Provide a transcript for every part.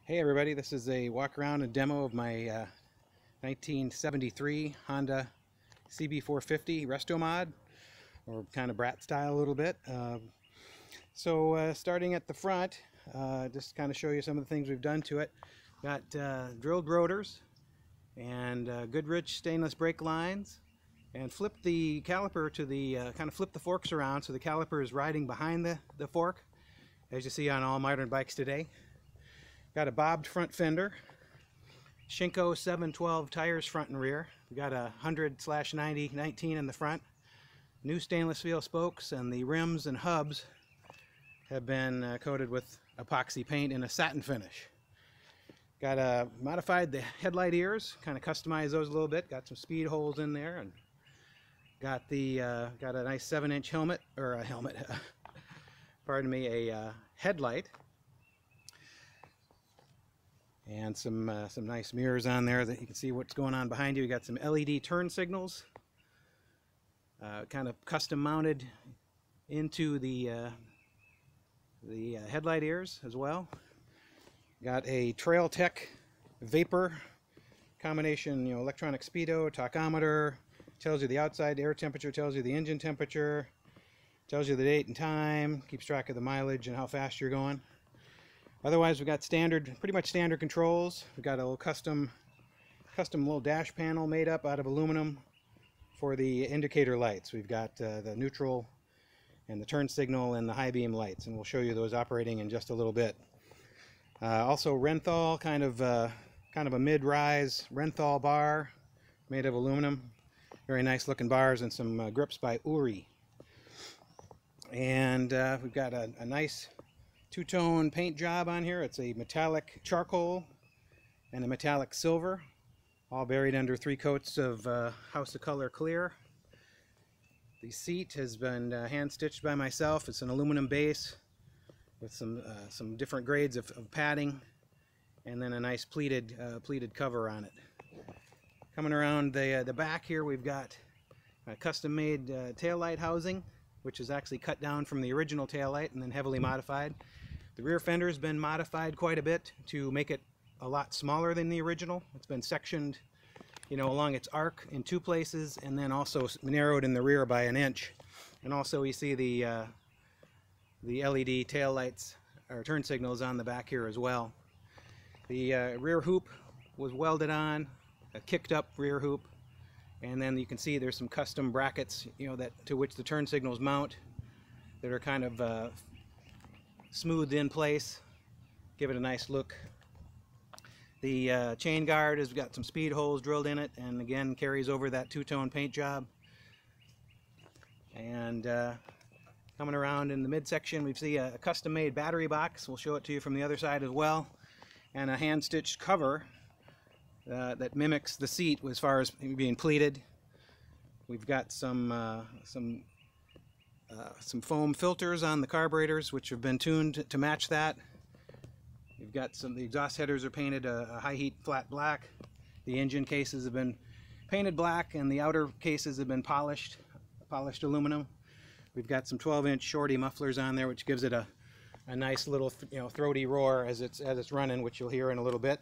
Hey everybody, this is a walk around and demo of my 1973 Honda CB450 Restomod, or kind of brat style a little bit. Starting at the front, just kind of show you some of the things we've done to it. Got drilled rotors and Goodrich stainless brake lines, and flipped the caliper to the kind of flip the forks around so the caliper is riding behind the fork, as you see on all modern bikes today. Got a bobbed front fender, Shinko 712 tires front and rear. We got a 100/90 19 in the front. New stainless steel spokes, and the rims and hubs have been coated with epoxy paint in a satin finish. Got modified the headlight ears, kind of customized those a little bit. Got some speed holes in there, and got a nice 7-inch helmet, or a helmet, pardon me, a headlight. And some nice mirrors on there that you can see what's going on behind you. We got some LED turn signals, kind of custom mounted into the headlight ears as well. Got a Trail Tech Vapor combination, electronic speedo, tachometer, tells you the outside air temperature, tells you the engine temperature, tells you the date and time, keeps track of the mileage and how fast you're going. Otherwise, we've got pretty much standard controls. We've got a little custom little dash panel made up out of aluminum for the indicator lights. We've got the neutral and the turn signal and the high beam lights, and we'll show you those operating in just a little bit. Also, Renthal, kind of a mid-rise Renthal bar made of aluminum. Very nice looking bars, and some grips by Uri. And we've got a nice two-tone paint job on here. It's a metallic charcoal and a metallic silver, all buried under 3 coats of House of Color clear. The seat has been hand-stitched by myself. It's an aluminum base with some different grades of padding, and then a nice pleated cover on it. Coming around the back here, we've got a custom-made taillight housing, which is actually cut down from the original taillight and then heavily modified. The rear fender has been modified quite a bit to make it a lot smaller than the original. It's been sectioned, along its arc in 2 places, and then also narrowed in the rear by 1 inch. And also we see the LED tail lights or turn signals on the back here as well. The rear hoop was welded on, a kicked up rear hoop, and then you can see there's some custom brackets, to which the turn signals mount, that are kind of smoothed in place, give it a nice look. The chain guard has got some speed holes drilled in it, and again carries over that 2-tone paint job. And coming around in the midsection, we see a custom-made battery box. We'll show it to you from the other side as well, and a hand-stitched cover that mimics the seat as far as being pleated. We've got some foam filters on the carburetors, which have been tuned to match that. You've got the exhaust headers are painted a high heat flat black. The engine cases have been painted black, and the outer cases have been polished aluminum. We've got some 12-inch shorty mufflers on there, which gives it a nice little throaty roar as it's running, which you'll hear in a little bit.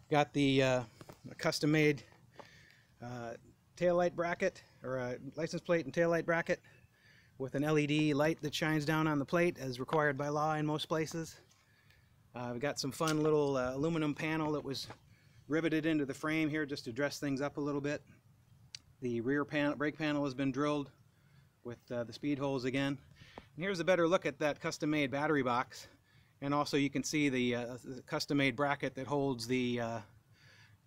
Got the custom-made taillight bracket, or a license plate and taillight bracket, with an LED light that shines down on the plate as required by law in most places. We've got some fun little aluminum panel that was riveted into the frame here just to dress things up a little bit. The rear brake panel has been drilled with the speed holes again. And here's a better look at that custom-made battery box. And also you can see the custom-made bracket that holds the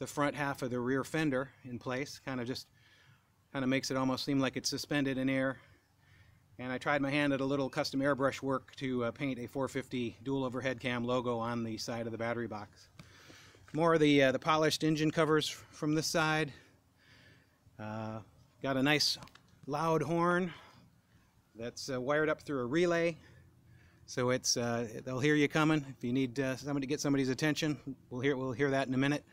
front half of the rear fender in place. Kind of makes it almost seem like it's suspended in air. And I tried my hand at a little custom airbrush work to paint a 450 dual overhead cam logo on the side of the battery box. More of the polished engine covers from this side. Got a nice loud horn that's wired up through a relay, so they'll hear you coming. If you need somebody to get somebody's attention, we'll hear that in a minute.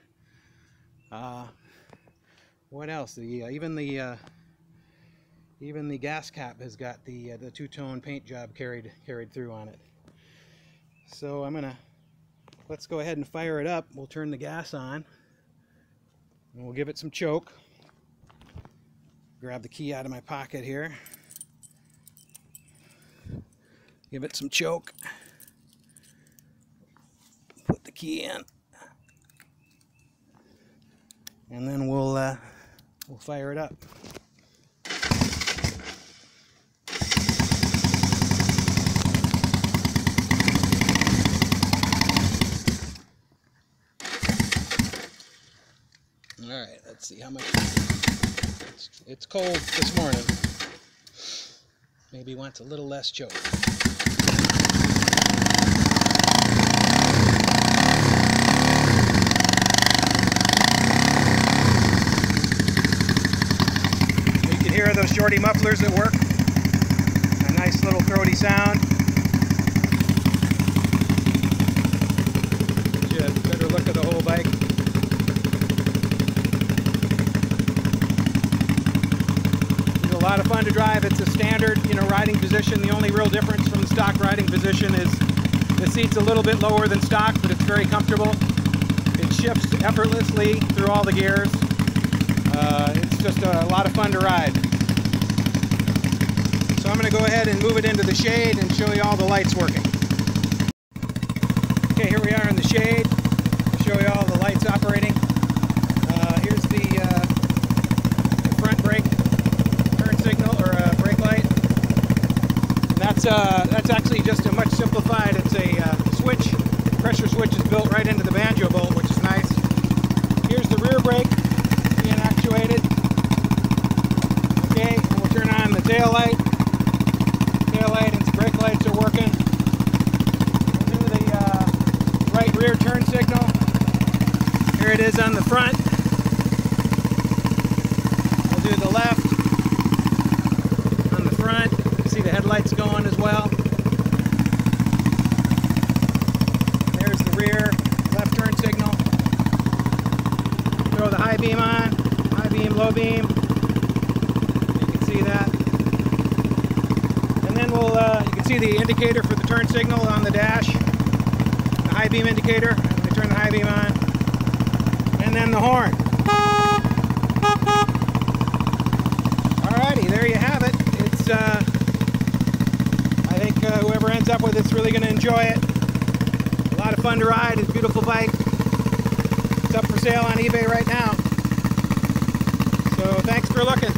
What else? Even the gas cap has got the 2-tone paint job carried through on it. So I'm gonna let's go ahead and fire it up. We'll turn the gas on and we'll give it some choke. Grab the key out of my pocket here. Give it some choke. Put the key in. And then we'll fire it up. All right, let's see how much. It's cold this morning. Maybe wants a little less choke. You can hear those shorty mufflers at work. A nice little throaty sound. Get you a better look at the whole bike. A lot of fun to drive. It's a standard, riding position. The only real difference from the stock riding position is the seat's a little bit lower than stock, but it's very comfortable. It shifts effortlessly through all the gears. It's just a lot of fun to ride. So I'm going to go ahead and move it into the shade and show you all the lights working. Okay, here we are in the shade. I'll show you all the lights operating. Here's the front brake signal or a brake light. And that's actually just a much simplified. It's a switch. Pressure switch is built right into the banjo bolt, which is nice. Here's the rear brake being actuated. Okay, and we'll turn on the tail light. Tail light and brake lights are working. We'll do the right rear turn signal. Here it is on the front. We'll do the left. Front. See the headlights going as well. There's the rear left turn signal. Throw the high beam on, high beam, low beam. You can see that. And then you can see the indicator for the turn signal on the dash. The high beam indicator. I turn the high beam on. And then the horn. Alrighty, there you have it. I think whoever ends up with it's really going to enjoy it. A lot of fun to ride. It's a beautiful bike. It's up for sale on eBay right now. So thanks for looking.